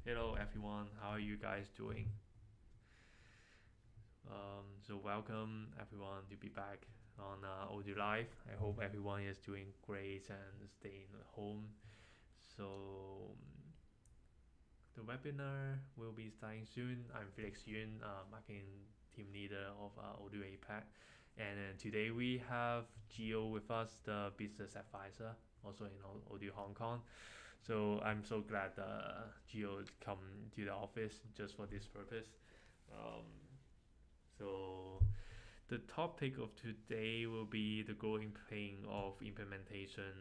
Hello everyone, how are you guys doing? So welcome everyone to be back on Odoo Live. I hope everyone is doing great and staying at home. So the webinar will be starting soon. I'm Felix Yun, marketing team leader of Odoo APAC. And today we have Gio with us, the business advisor, also in Odoo Hong Kong. So I'm so glad Gio come to the office just for this purpose. Um, so the topic of today will be the growing pain of implementation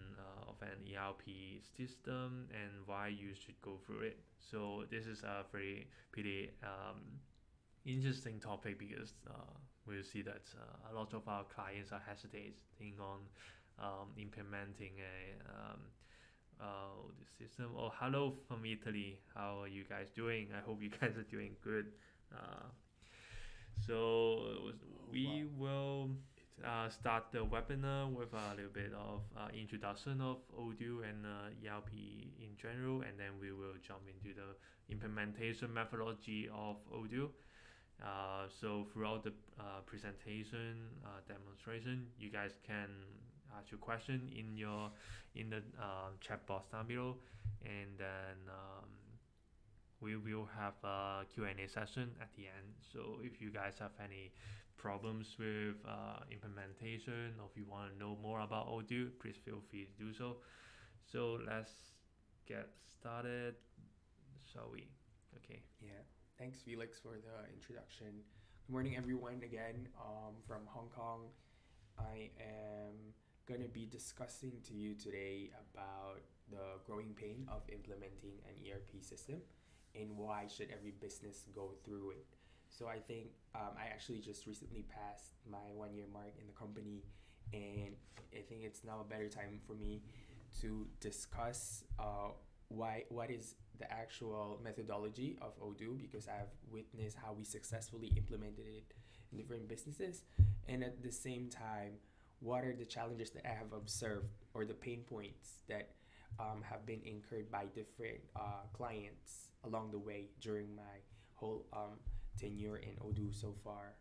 of an ERP system and why you should go through it. So this is a very pretty interesting topic because we'll see that a lot of our clients are hesitating on implementing the system. Oh, hello from Italy. How are you guys doing? I hope you guys are doing good. Uh, so we will start the webinar with a little bit of introduction of Odoo and ERP in general, and then we will jump into the implementation methodology of Odoo. So throughout the presentation demonstration, you guys can ask your question in the chat box down below, and then we will have a Q&A session at the end. So if you guys have any problems with implementation, or if you want to know more about Odoo, please feel free to do so. So let's get started, shall we? Okay. Yeah, thanks Felix for the introduction. Good morning, everyone. Again, from Hong Kong. I am gonna be discussing to you today about the growing pain of implementing an ERP system and why should every business go through it. So I think I actually just recently passed my 1 year mark in the company, and I think it's now a better time for me to discuss what is the actual methodology of Odoo, because I've witnessed how we successfully implemented it in different businesses, and at the same time, what are the challenges that I have observed or the pain points that have been incurred by different clients along the way during my whole tenure in Odoo so far.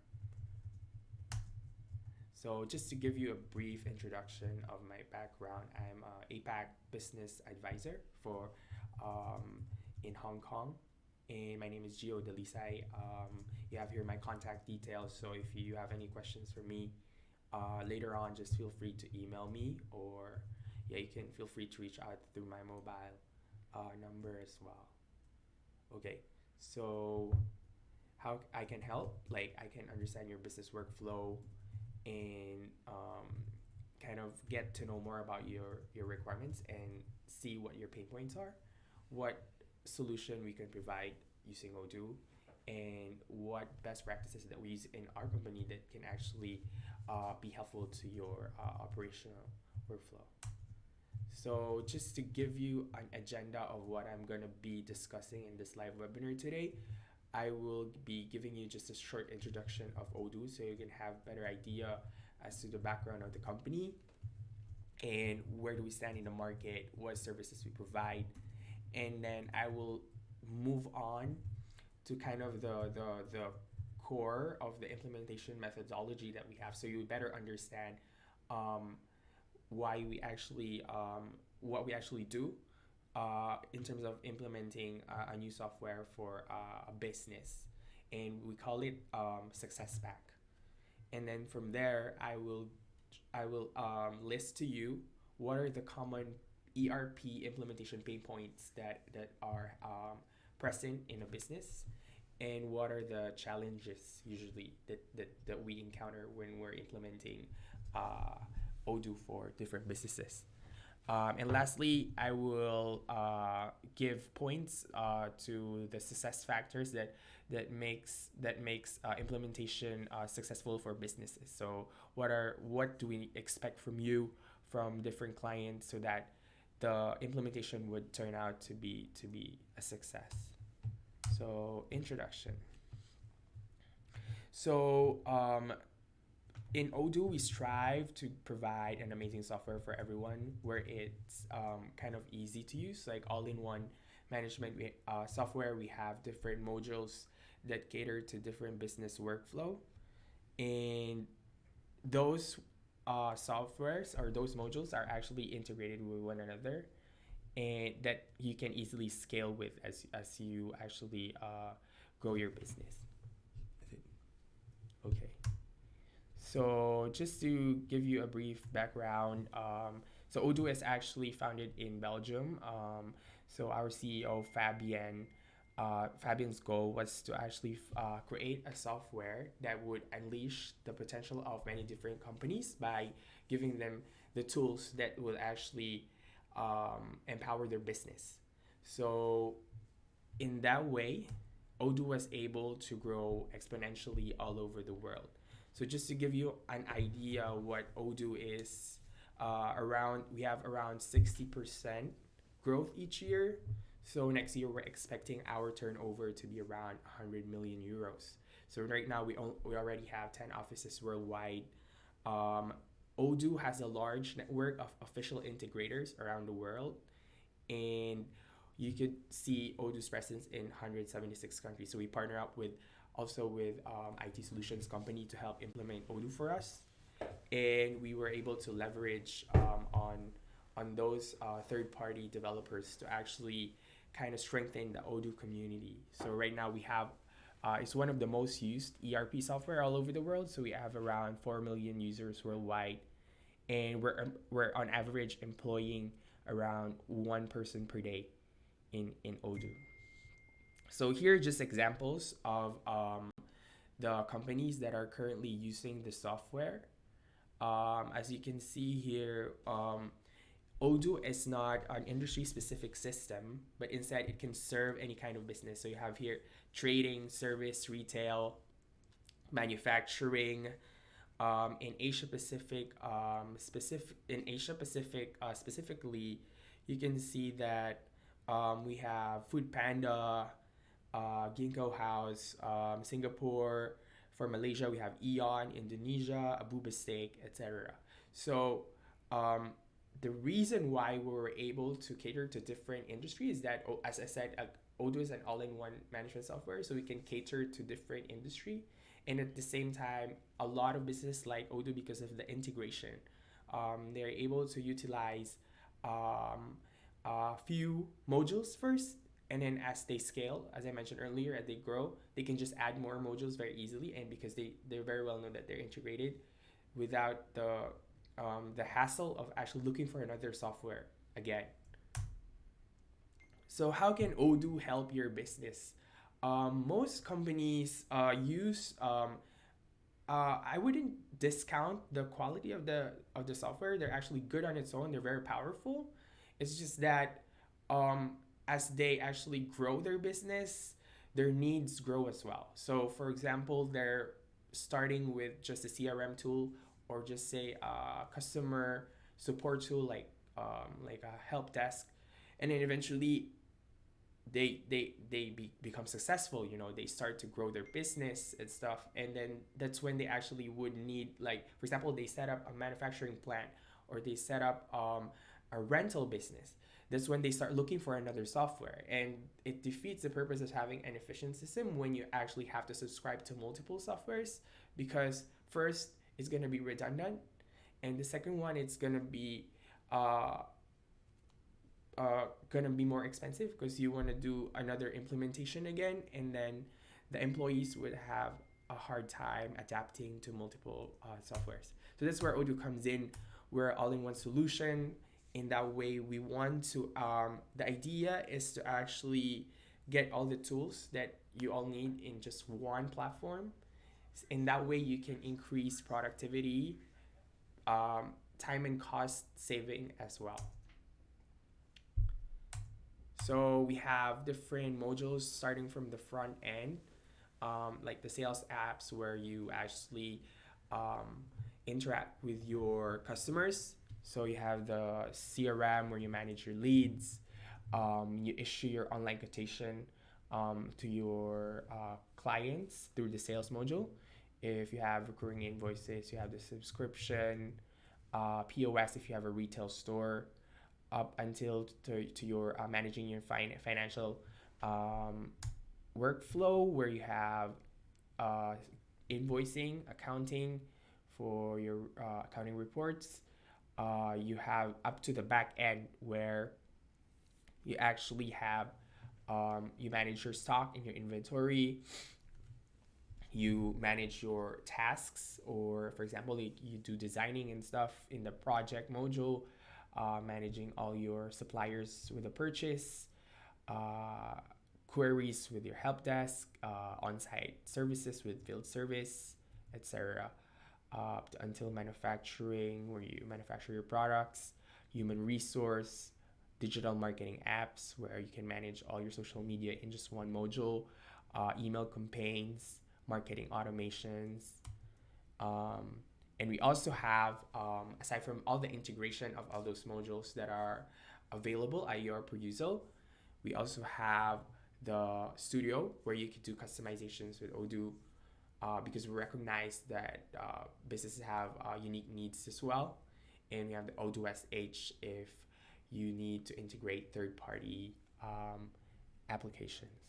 So just to give you a brief introduction of my background, I'm a APAC business advisor for in Hong Kong, and my name is Gio Delisai. You have here my contact details, so if you have any questions for me later on, just feel free to email me, or yeah, you can feel free to reach out through my mobile number as well. Okay, so how I can help? Like, I can understand your business workflow and kind of get to know more about your requirements and see what your pain points are, what solution we can provide using Odoo, and what best practices that we use in our company that can actually be helpful to your operational workflow. So, just to give you an agenda of what I'm going to be discussing in this live webinar today, I will be giving you just a short introduction of Odoo so you can have better idea as to the background of the company and where do we stand in the market, what services we provide, and then I will move on to kind of the core of the implementation methodology that we have, so you better understand um, why we actually what we actually do in terms of implementing a new software for a business, and we call it Success Pack. And then from there, I will list to you what are the common ERP implementation pain points that are present in a business, and what are the challenges usually that we encounter when we're implementing uh, Odoo for different businesses. And lastly, I will give points to the success factors that makes implementation successful for businesses. So what do we expect from you from different clients so that the implementation would turn out to be a success. So introduction. So in Odoo, we strive to provide an amazing software for everyone where it's kind of easy to use, like all in one management software. We have different modules that cater to different business workflow, and those softwares or those modules are actually integrated with one another, and that you can easily scale with as you actually grow your business. Okay. So just to give you a brief background, so Odoo is actually founded in Belgium. So our CEO Fabian's goal was to actually create a software that would unleash the potential of many different companies by giving them the tools that will actually empower their business. So in that way, Odoo was able to grow exponentially all over the world. So just to give you an idea what Odoo is, we have around 60% growth each year. So next year we're expecting our turnover to be around 100 million euros. So right now we already have 10 offices worldwide. Odoo has a large network of official integrators around the world, and you could see Odoo's presence in 176 countries. So we partner up with IT solutions company to help implement Odoo for us, and we were able to leverage on those third-party developers to actually kind of strengthen the Odoo community. So right now we have it's one of the most used ERP software all over the world. So we have around 4 million users worldwide, and we're on average employing around one person per day in Odoo. So here are just examples of the companies that are currently using the software. As you can see here, Odoo is not an industry-specific system, but instead it can serve any kind of business. So you have here trading, service, retail, manufacturing. In Asia Pacific, specifically, you can see that we have Food Panda, Ginkgo House, Singapore. For Malaysia, we have Eon, Indonesia, Abuba Steak, etc. So the reason why we were able to cater to different industries is that, as I said, Odoo is an all-in-one management software, so we can cater to different industry. And at the same time, a lot of business like Odoo, because of the integration, they're able to utilize a few modules first, and then as they scale, as I mentioned earlier, as they grow, they can just add more modules very easily. And because they're very well known that they're integrated without the hassle of actually looking for another software again. So how can Odoo help your business? Most companies use. I wouldn't discount the quality of the software. They're actually good on its own. They're very powerful. It's just that as they actually grow their business, their needs grow as well. So, for example, they're starting with just a CRM tool, or just say a customer support tool like a help desk, and then eventually they become successful. They start to grow their business and stuff, and then that's when they actually would need, like, for example, they set up a manufacturing plant, or they set up a rental business. That's when they start looking for another software, and it defeats the purpose of having an efficient system when you actually have to subscribe to multiple softwares, because first, it's going to be redundant, and the second one, it's going to be more expensive, because you want to do another implementation again, and then the employees would have a hard time adapting to multiple softwares. So that's where Odoo comes in. We're an all-in-one solution. In that way, we want to the idea is to actually get all the tools that you all need in just one platform. In that way, you can increase productivity, time and cost saving as well. So we have different modules starting from the front end, like the sales apps, where you actually interact with your customers. So you have the CRM, where you manage your leads. You issue your online quotation to your clients through the sales module. If you have recurring invoices, you have the subscription, POS if you have a retail store. up until to your managing your financial um, workflow, where you have uh, invoicing, accounting for your accounting reports. You have up to the back end where you actually have you manage your stock and your inventory. You manage your tasks, or for example, you do designing and stuff in the project module, managing all your suppliers with a purchase, uh, queries with your help desk, on-site services with field service, etc. Until manufacturing, where you manufacture your products, human resource, digital marketing apps, where you can manage all your social media in just one module, email campaigns, marketing automations. And we also have, aside from all the integration of all those modules that are available at your perusal, we also have the studio where you can do customizations with Odoo, because we recognize that businesses have unique needs as well. And we have the Odoo SH if you need to integrate third-party applications.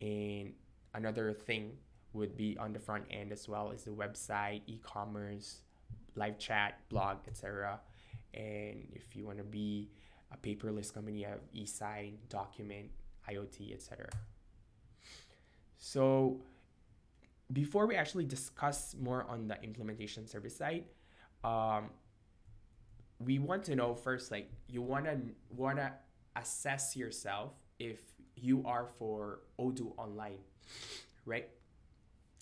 And another thing would be on the front end as well is the website, e-commerce, live chat, blog, etc. And if you want to be a paperless company, you have e-sign, document, IoT, etc. So before we actually discuss more on the implementation service side, we want to know first, like, you wanna assess yourself if you are for Odoo Online, right?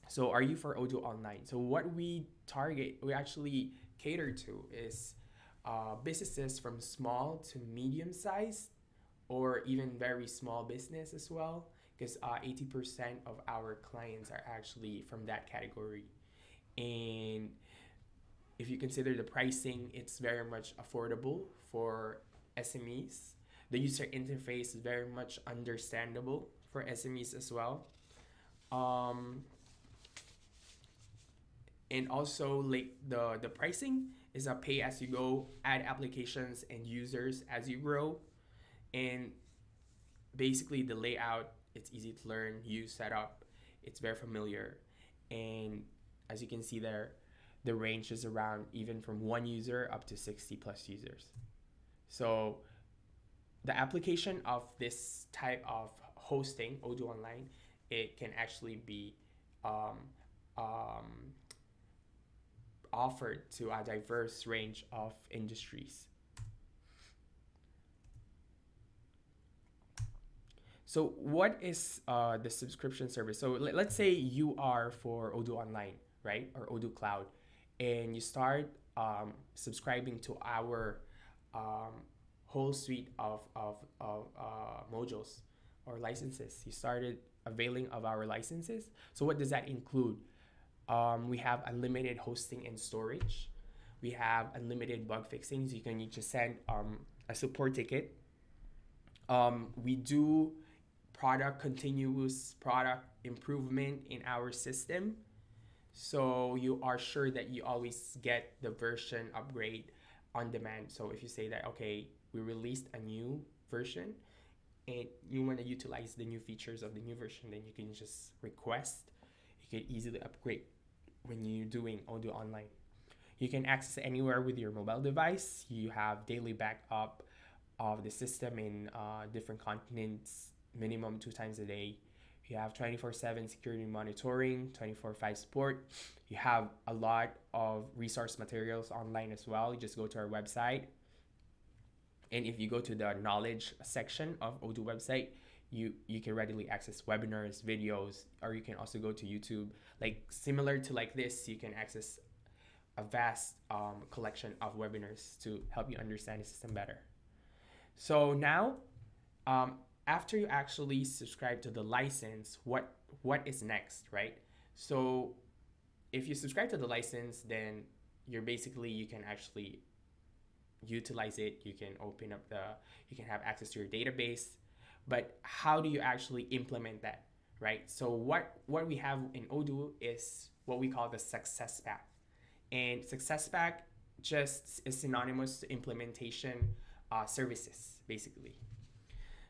So are you for Odoo Online? So what we actually cater to is businesses from small to medium size, or even very small business as well, because 80% of our clients are actually from that category. And if you consider the pricing, it's very much affordable for SMEs. The user interface is very much understandable for SMEs as well. And also, like, the pricing is a pay as you go, add applications and users as you grow. And basically the layout, it's easy to learn, use, set up. It's very familiar. And as you can see there, the range is around even from 1 user up to 60 plus users. So the application of this type of hosting, Odoo Online, it can actually be offered to a diverse range of industries. So what is the subscription service? So let's say you are for Odoo Online, right? Or Odoo Cloud, and you start subscribing to our whole suite of modules or licenses. You started availing of our licenses. So what does that include? We have unlimited hosting and storage. We have unlimited bug fixings. You can just send a support ticket. We do continuous product improvement in our system. So you are sure that you always get the version upgrade on demand. So if you say that, okay, we released a new version and you want to utilize the new features of the new version, then you can just request. You can easily upgrade when you're doing Odoo Online. You can access anywhere with your mobile device. You have daily backup of the system in different continents, minimum 2 times a day. You have 24/7 security monitoring, 24/5 support. You have a lot of resource materials online as well. You just go to our website. And if you go to the knowledge section of Odoo website, you can readily access webinars, videos, or you can also go to YouTube. Like similar to like this, you can access a vast collection of webinars to help you understand the system better. So now, after you actually subscribe to the license, what is next, right? So if you subscribe to the license, then you can actually utilize it. You can you can have access to your database. But how do you actually implement that, right? So what we have in Odoo is what we call the success pack. And success pack just is synonymous to implementation services, basically.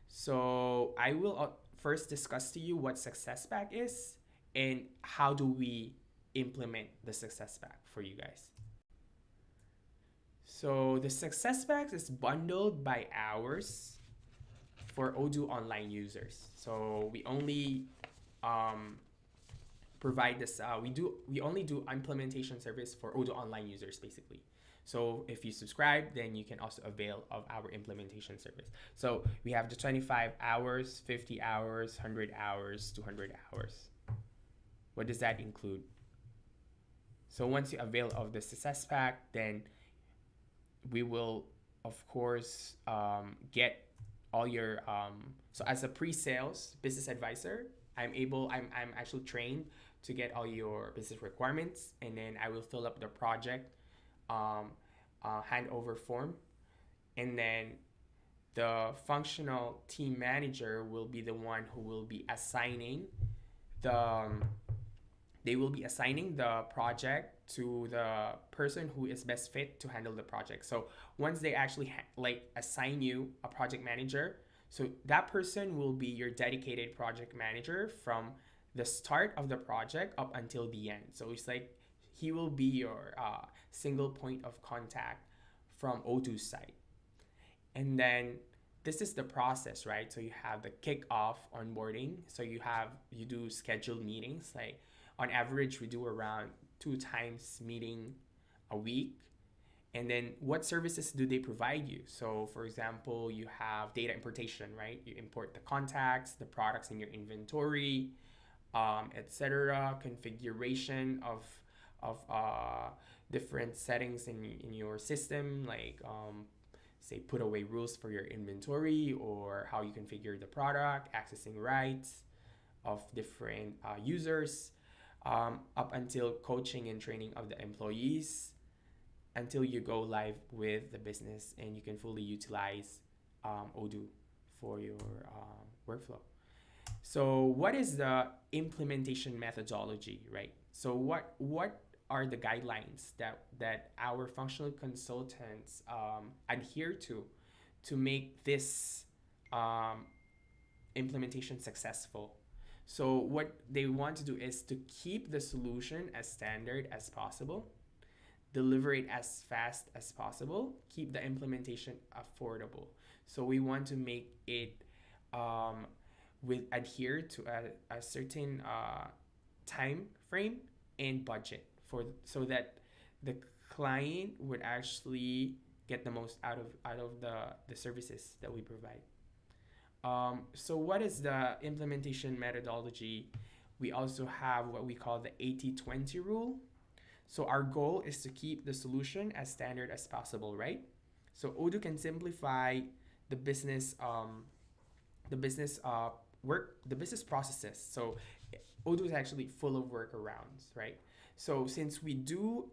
So I will first discuss to you what success pack is and how do we implement the success pack for you guys. So the success pack is bundled by hours for Odoo online users. So we only um, provide this. We only do implementation service for Odoo online users, basically. So if you subscribe, then you can also avail of our implementation service. So we have the 25 hours, 50 hours, 100 hours, 200 hours. What does that include? So once you avail of the success pack, then we will, of course, get all your. So as a pre-sales business advisor, I'm actually trained to get all your business requirements, and then I will fill up the project handover form, and then the functional team manager will be the one who will be assigning the they will be assigning the project to the person who is best fit to handle the project. So once they actually assign you a project manager, so that person will be your dedicated project manager from the start of the project up until the end. So it's like he will be your single point of contact from Odoo's side. And then this is the process, right? So you have the kickoff onboarding. So you do scheduled meetings. Like on average, we do around 2 times meeting a week. And then what services do they provide you? So for example, you have data importation, right? You import the contacts, the products in your inventory, etc. Configuration of different settings in your system, like say put away rules for your inventory, or how you configure the product, accessing rights of different users, up until coaching and training of the employees, until you go live with the business and you can fully utilize Odoo for your workflow. So what is the implementation methodology, right? So what are the guidelines that our functional consultants adhere to make this implementation successful? So what they want to do is to keep the solution as standard as possible, deliver it as fast as possible, keep the implementation affordable. So we want to make it adhere to a certain time frame and budget so that the client would actually get the most out of the services that we provide. So what is the implementation methodology? We also have what we call the 80-20 rule. So our goal is to keep the solution as standard as possible, right? So Odoo can simplify the business processes. So Odoo is actually full of workarounds, right? So since we do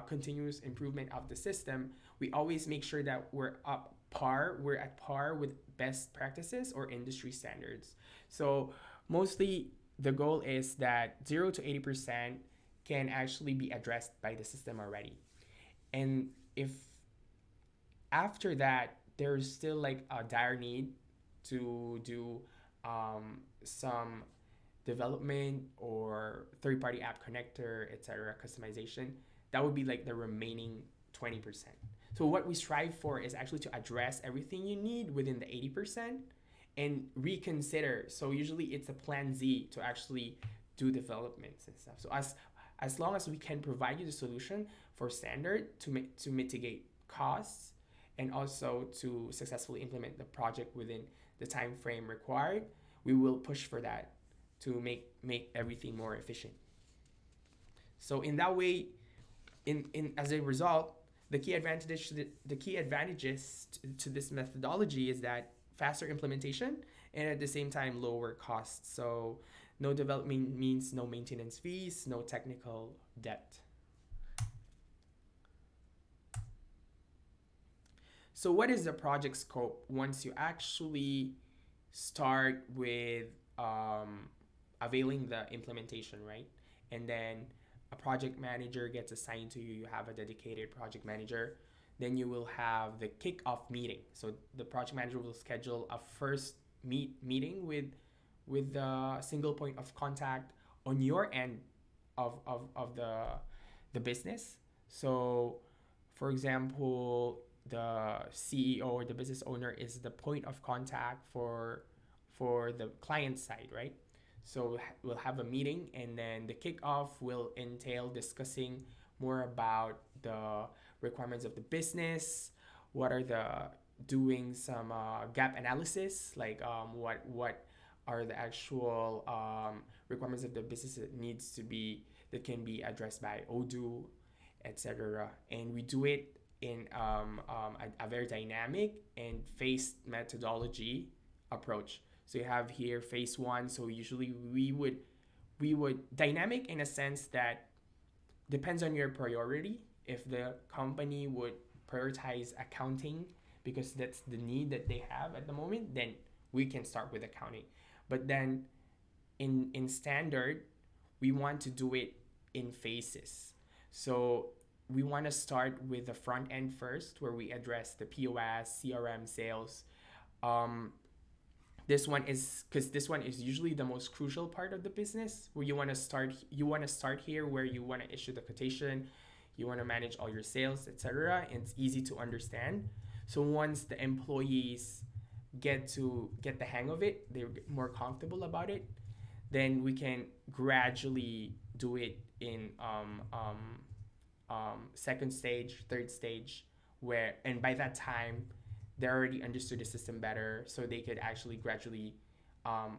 continuous improvement of the system, we always make sure that we're at par with best practices or industry standards. So mostly the goal is that 0 to 80% can actually be addressed by the system already. And if after that there's still like a dire need to do some development or third-party app connector, etc., customization, that would be like the remaining 20%. So what we strive for is actually to address everything you need within the 80% and reconsider. So usually it's a plan Z to actually do developments and stuff. So as long as we can provide you the solution for standard to mitigate costs and also to successfully implement the project within the time frame required, we will push for that to make everything more efficient. So in that way, in as a result, the key advantages to this methodology is that faster implementation and at the same time lower costs. So no development means no maintenance fees, no technical debt. So what is the project scope once you actually start with availing the implementation, right? And then a project manager gets assigned to you. You have a dedicated project manager. Then you will have the kickoff meeting. So the project manager will schedule a first meeting with the single point of contact on your end of the business. So for example, the CEO or the business owner is the point of contact for the client side, right? So we'll have a meeting, and then the kickoff will entail discussing more about the requirements of the business, what are the doing some gap analysis, like what are the actual requirements of the business that needs to be that can be addressed by Odoo, etc. And we do it in a very dynamic and phased methodology approach. So you have here phase one. So usually we would dynamic in a sense that depends on your priority. If the company would prioritize accounting because that's the need that they have at the moment, then we can start with accounting. But then in standard, we want to do it in phases. So we want to start with the front end first, where we address the POS, CRM, sales. This one is because this one is usually the most crucial part of the business, where you want to start. You want to start here, where you want to issue the quotation, you want to manage all your sales, etc. And it's easy to understand. So once the employees get the hang of it, they're more comfortable about it, then we can gradually do it in second stage, third stage, where and by that time they already understood the system better, so they could actually gradually learn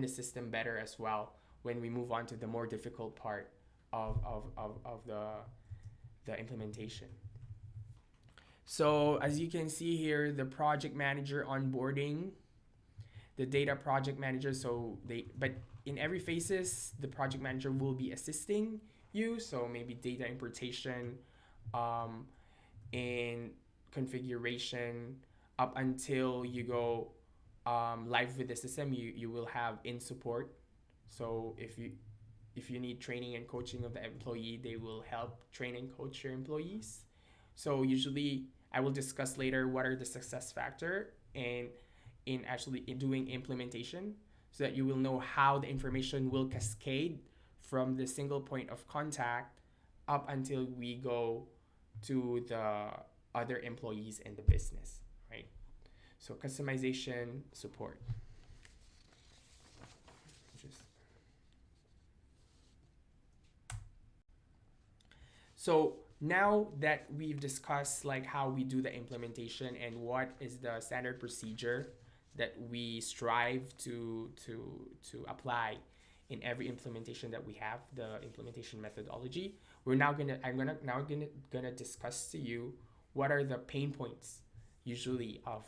the system better as well when we move on to the more difficult part of the implementation. So as you can see here, the project manager onboarding, the data project manager. But in every phases, the project manager will be assisting you. So maybe data importation, and configuration up until you go live with the system. You will have in support. So if you need training and coaching of the employee, they will help train and coach your employees. So usually I will discuss later what are the success factor and in doing implementation, so that you will know how the information will cascade from the single point of contact up until we go to the other employees in the business, right? So customization support. So now that we've discussed like how we do the implementation and what is the standard procedure that we strive to apply in every implementation that we have, the implementation methodology, I'm gonna discuss to you what are the pain points usually of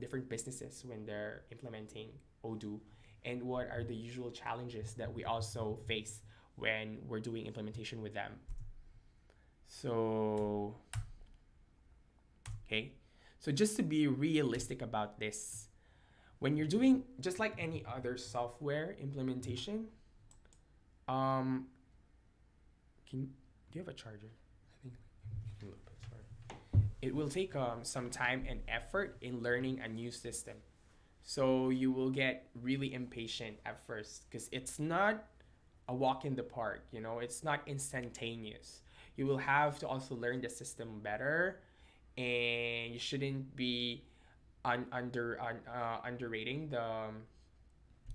different businesses when they're implementing Odoo, and what are the usual challenges that we also face when we're doing implementation with them. So, okay. So just to be realistic about this, when you're doing just like any other software implementation, do you have a charger? I think sorry. It will take some time and effort in learning a new system. So you will get really impatient at first because it's not a walk in the park, it's not instantaneous. You will have to also learn the system better, and you shouldn't be underrating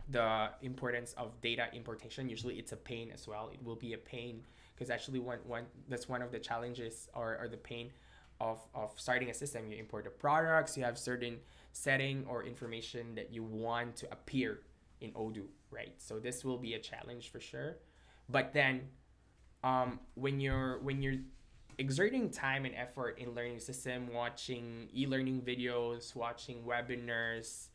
the importance of data importation. Usually it's a pain as well. It will be a pain because actually that's one of the challenges or the pain of starting a system. You import the products, you have certain setting or information that you want to appear in Odoo, right? So this will be a challenge for sure. But then when you're exerting time and effort in learning the system, watching e-learning videos, watching webinars,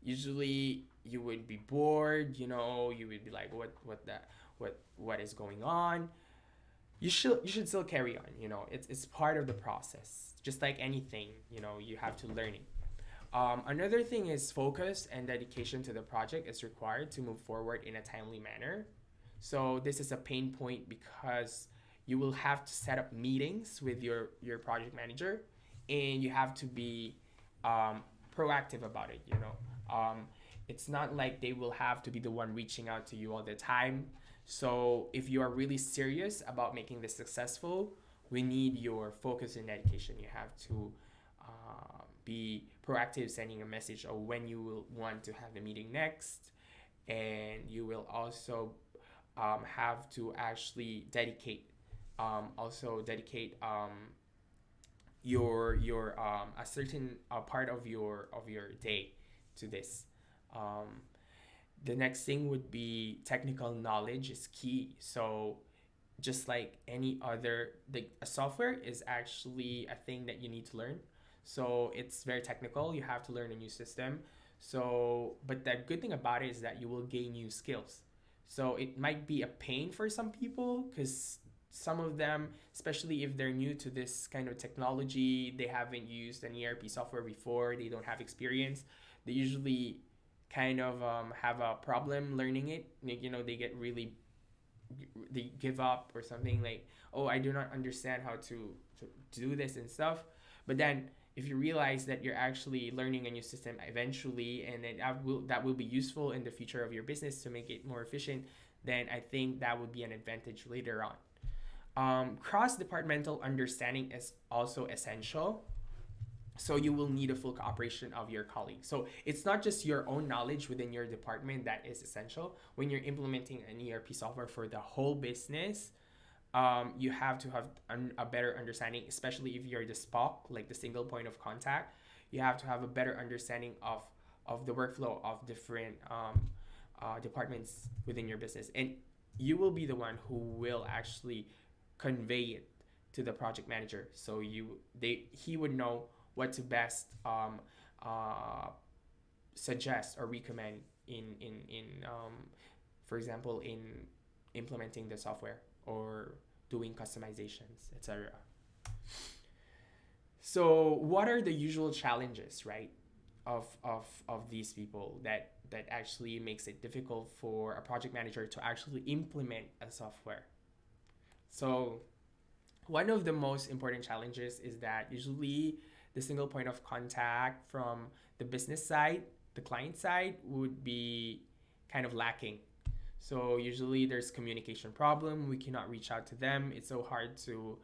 usually you would be bored, you would be like, what is going on? You should still carry on, it's part of the process. Just like anything, you have to learn it. Another thing is focus and dedication to the project is required to move forward in a timely manner. So this is a pain point because you will have to set up meetings with your project manager, and you have to be proactive about it. It's not like they will have to be the one reaching out to you all the time. So if you are really serious about making this successful, we need your focus and dedication. You have to be proactive, sending a message of when you will want to have the meeting next, and you will also have to actually dedicate your a certain part of your day to this. Um, the next thing would be technical knowledge is key. So just like any other, a software is actually a thing that you need to learn. So it's very technical. You have to learn a new system. So, but the good thing about it is that you will gain new skills. So it might be a pain for some people because some of them, especially if they're new to this kind of technology, they haven't used an ERP software before, they don't have experience. They usually kind of have a problem learning it. They get really, they give up or something like, oh, I do not understand how to do this and stuff. But then if you realize that you're actually learning a new system eventually, and then that will be useful in the future of your business to make it more efficient, then I think that would be an advantage later on. Cross-departmental understanding is also essential. So you will need a full cooperation of your colleagues. So it's not just your own knowledge within your department that is essential. When you're implementing an ERP software for the whole business, you have to have a better understanding, especially if you're the SPOC, like the single point of contact. You have to have a better understanding of the workflow of different departments within your business. And you will be the one who will actually convey it to the project manager. So he would know what to best suggest or recommend for example, in implementing the software or doing customizations, etc. So what are the usual challenges, right, of these people that actually makes it difficult for a project manager to actually implement a software? So one of the most important challenges is that usually the single point of contact from the business side, the client side, would be kind of lacking. So usually there's communication problem. We cannot reach out to them. It's so hard to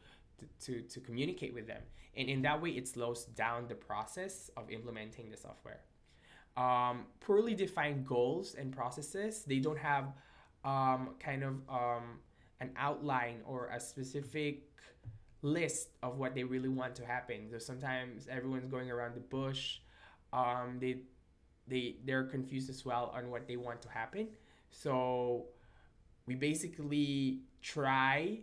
communicate with them, and in that way, it slows down the process of implementing the software. Poorly defined goals and processes. They don't have kind of an outline or a specific list of what they really want to happen. So sometimes everyone's going around the bush. They're confused as well on what they want to happen. So we basically try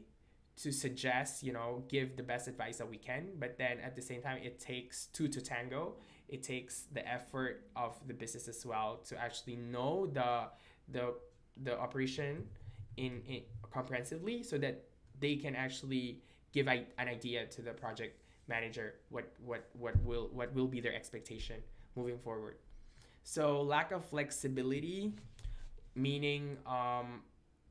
to suggest, give the best advice that we can, but then at the same time, it takes two to tango. It takes the effort of the business as well to actually know the operation in comprehensively, so that they can actually give an idea to the project manager what will be their expectation moving forward. So lack of flexibility, meaning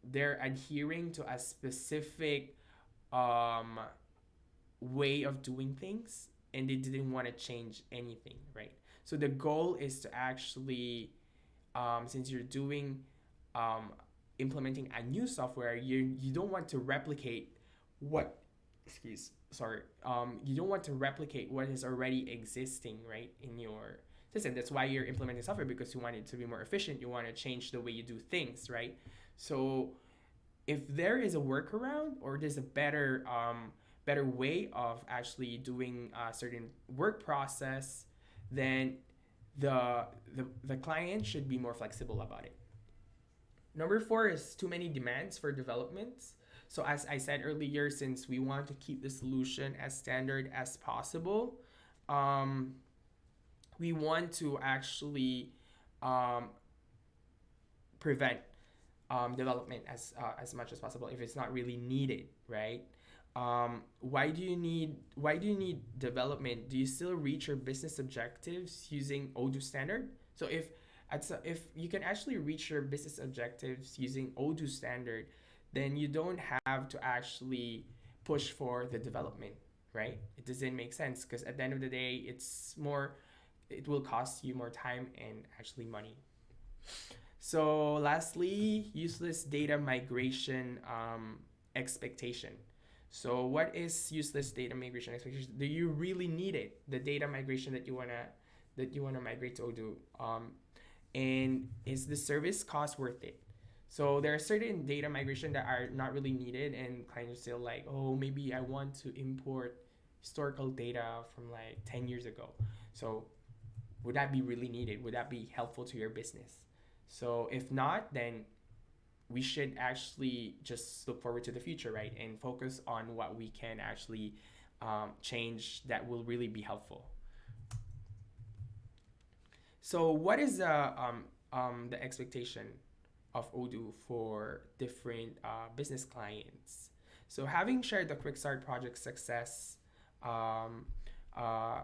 they're adhering to a specific way of doing things, and they didn't want to change anything, right? So the goal is to actually, since you're doing implementing a new software, you don't want to replicate what you don't want to replicate what is already existing, right, in your system. That's why you're implementing software, because you want it to be more efficient. You want to change the way you do things, right? So if there is a workaround, or there's a better way of actually doing a certain work process, then the client should be more flexible about it. Number 4 is too many demands for developments. So as I said earlier, since we want to keep the solution as standard as possible, we want to actually prevent development as much as possible if it's not really needed, right? Why do you need development? Do you still reach your business objectives using Odoo standard? So if you can actually reach your business objectives using Odoo standard, then you don't have to actually push for the development, right? It doesn't make sense because at the end of the day, it will cost you more time and actually money. So, lastly, useless data migration expectation. So, what is useless data migration expectation? Do you really need it? The data migration that you wanna migrate to Odoo, and is the service cost worth it? So there are certain data migration that are not really needed and kind of still like, oh, maybe I want to import historical data from like 10 years ago. So would that be really needed? Would that be helpful to your business? So if not, then we should actually just look forward to the future, right? And focus on what we can actually change that will really be helpful. So what is the expectation of Odoo for different business clients? So having shared the Quick Start project success, um, uh,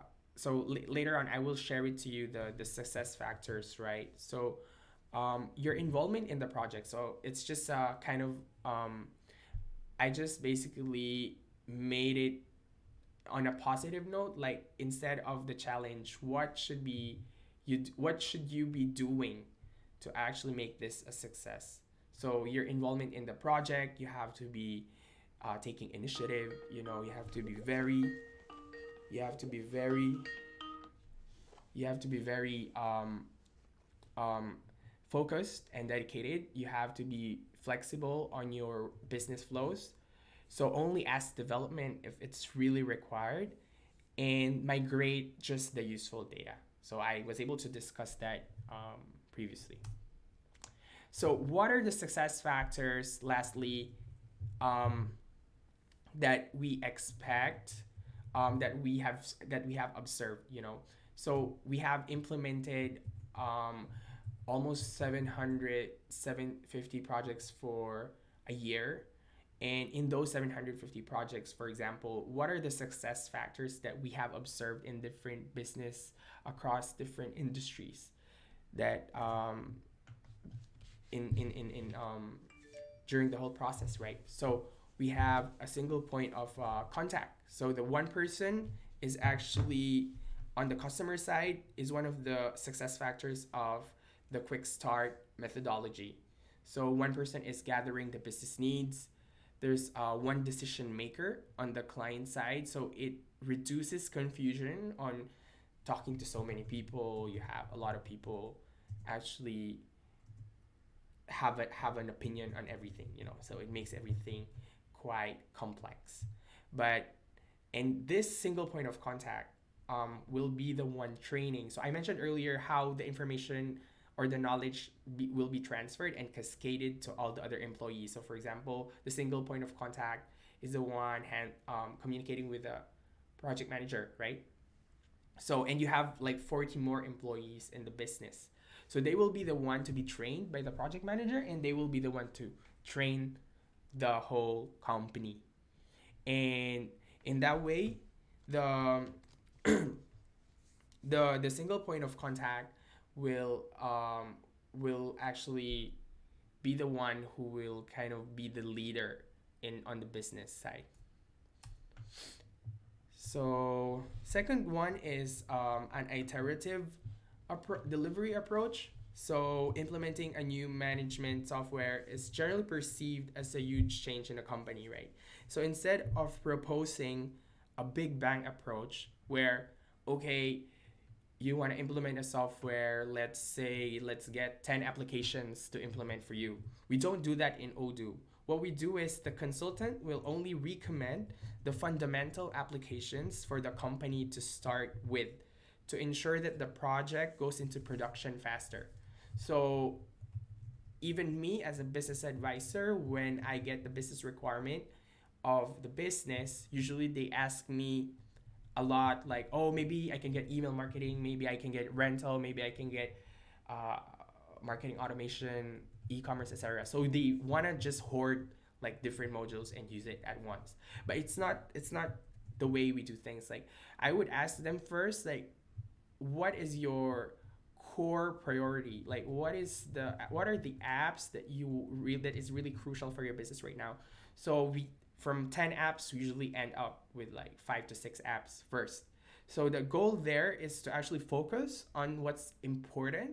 later on I will share it to you the success factors, right? So your involvement in the project. So it's just kind of I just basically made it on a positive note. Like instead of the challenge, what should you be doing to actually make this a success? So your involvement in the project, you have to be taking initiative. You know, you have to be very, you have to be very um, focused and dedicated. You have to be flexible on your business flows. So only ask development if it's really required, and migrate just the useful data. So I was able to discuss that previously. So what are the success factors? Lastly, um, that we expect, that we have observed. You know, so we have implemented almost 750 projects for a year. And in those 750 projects, for example, what are the success factors that we have observed in different business across different industries that in during the whole process, right? So we have a single point of contact. So the one person is actually on the customer side is one of the success factors of the quick start methodology. So one person is gathering the business needs. There's one decision maker on the client side, so it reduces confusion on talking to so many people. You have a lot of people actually have an opinion on everything, you know, so it makes everything quite complex. But and this single point of contact will be the one training. So I mentioned earlier how the information or the knowledge will be transferred and cascaded to all the other employees. So for example, the single point of contact is the one communicating with the project manager, right? So and you have like 40 more employees in the business. So they will be the one to be trained by the project manager, and they will be the one to train the whole company. And in that way, the the single point of contact will actually be the one who will kind of be the leader in on the business side. So second one is an iterative delivery approach. So implementing a new management software is generally perceived as a huge change in a company, right? So instead of proposing a big bang approach where, okay, you want to implement a software, let's say, let's get 10 applications to implement for you. We don't do that in Odoo. What we do is the consultant will only recommend the fundamental applications for the company to start with to ensure that the project goes into production faster. So even me as a business advisor, when I get the business requirement of the business, usually they ask me a lot like, oh, maybe I can get email marketing, maybe I can get rental, maybe I can get uh, marketing automation, e-commerce, etc. So they want to just hoard like different modules and use it at once. But it's not the way we do things. Like I would ask them first, like, what is your core priority? Like what are the apps that that is really crucial for your business right now? So from 10 apps, we usually end up with like 5 to 6 apps first. So the goal there is to actually focus on what's important.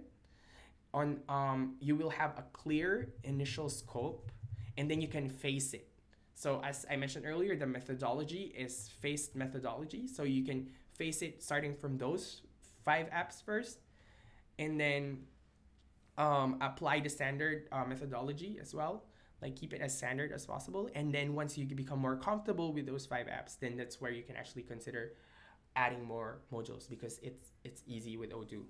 On You will have a clear initial scope, and then you can face it. So as I mentioned earlier, the methodology is phased methodology. So you can face it starting from those 5 apps first, and then apply the standard methodology as well. Like keep it as standard as possible, and then once you become more comfortable with those 5 apps, then that's where you can actually consider adding more modules, because it's easy with Odoo.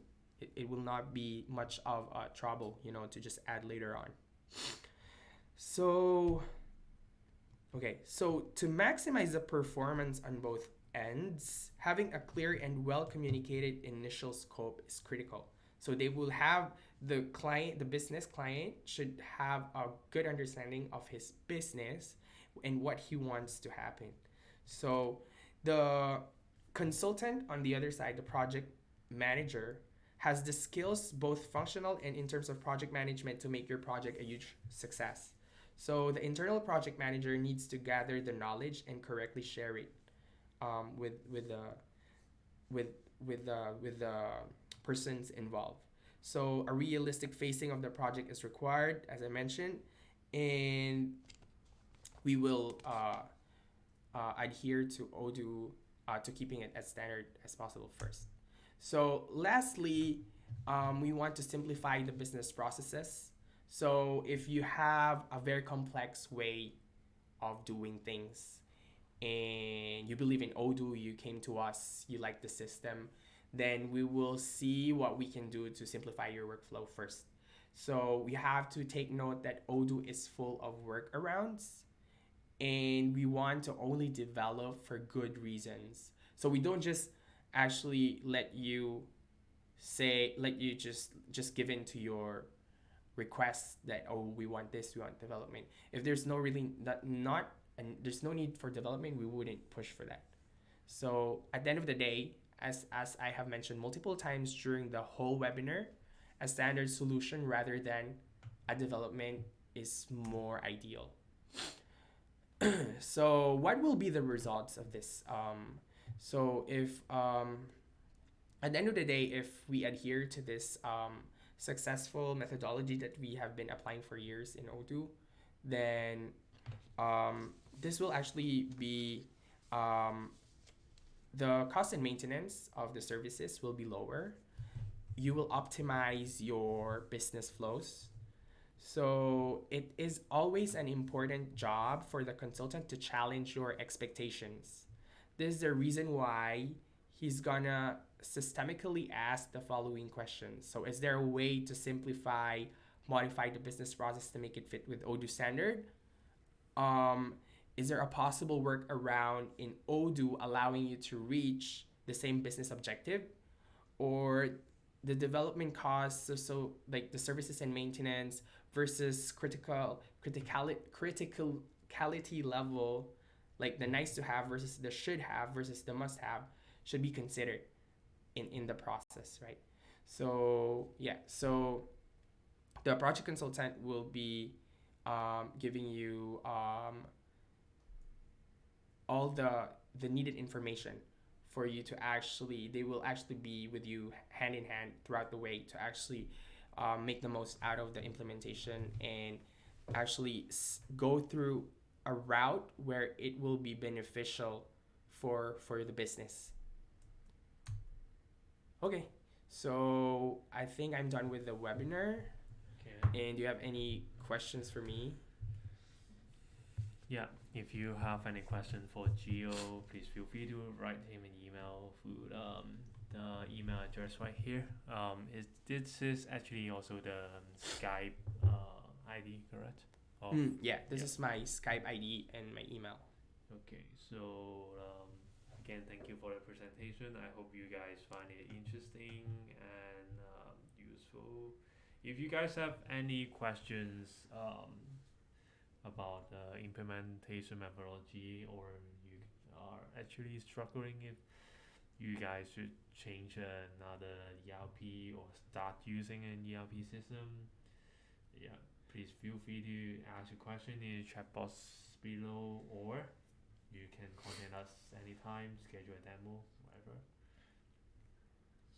It will not be much of trouble, to just add later on. So, okay, so to maximize the performance on both ends, having a clear and well communicated initial scope is critical. So they will have the business client should have a good understanding of his business and what he wants to happen. So the consultant on the other side, the project manager, has the skills, both functional and in terms of project management, to make your project a huge success. So the internal project manager needs to gather the knowledge and correctly share it with the with with the persons involved. So a realistic facing of the project is required, as I mentioned, and we will adhere to Odoo, to keeping it as standard as possible first. So lastly, we want to simplify the business processes. So if you have a very complex way of doing things and you believe in Odoo, you came to us, you like the system, then we will see what we can do to simplify your workflow first. So we have to take note that Odoo is full of workarounds, and we want to only develop for good reasons. So we don't just actually let you just give in to your requests that, oh, we want this, we want development. If there's no really not and there's no need for development, we wouldn't push for that. So at the end of the day, as I have mentioned multiple times during the whole webinar, a standard solution rather than a development is more ideal. So what will be the results of this? So if at the end of the day, if we adhere to this successful methodology that we have been applying for years in Odoo, then this will actually be the cost and maintenance of the services will be lower. You will optimize your business flows. So it is always an important job for the consultant to challenge your expectations. This is the reason why he's gonna systemically ask the following questions. So is there a way to simplify, modify the business process to make it fit with Odoo standard? Is there a possible workaround in Odoo allowing you to reach the same business objective? Or the development costs, so like the services and maintenance versus criticality level, like the nice to have versus the should have versus the must have, should be considered in the process, right? So yeah, so the project consultant will be giving you all the needed information for you to actually, they will actually be with you hand in hand throughout the way to actually make the most out of the implementation and actually go through a route where it will be beneficial for the business. Okay, so I think I'm done with the webinar. Okay. And do you have any questions for me? Yeah, if you have any question for Gio, please feel free to write him an email through the email address right here. This is actually also the Skype ID, correct? Yeah, this is my Skype ID and my email. Okay, so again, thank you for the presentation. I hope you guys find it interesting and useful. If you guys have any questions about the implementation methodology, or you are actually struggling if you guys should change another ERP or start using an ERP system, yeah, please feel free to ask a question in the chat box below, or you can contact us anytime, schedule a demo, whatever.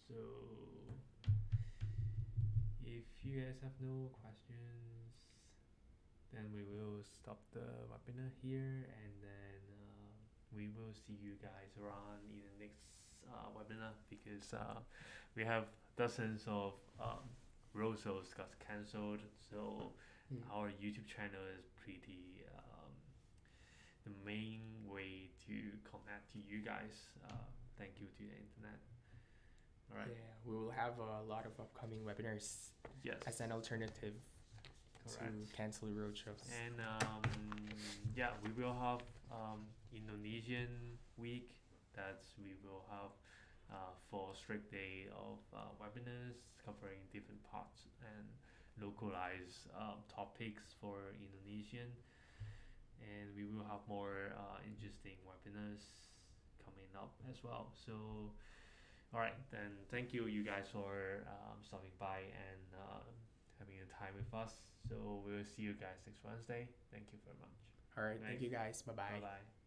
So if you guys have no questions, then we will stop the webinar here, and then we will see you guys around in the next webinar, because we have dozens of roadshows got cancelled, so our YouTube channel is pretty the main way to connect to you guys. Thank you to the internet. All right. Yeah, we will have a lot of upcoming webinars Yes. as an alternative Correct. to cancel roadshows. And yeah, we will have Indonesian week. That's we will have 4 strict day of webinars covering different parts and localized topics for Indonesian. And we will have more interesting webinars coming up as well. So, all right, then thank you guys for stopping by and having a time with us. So we'll see you guys next Wednesday. Thank you very much. All right, Nice. thank you guys. Bye bye. Bye bye.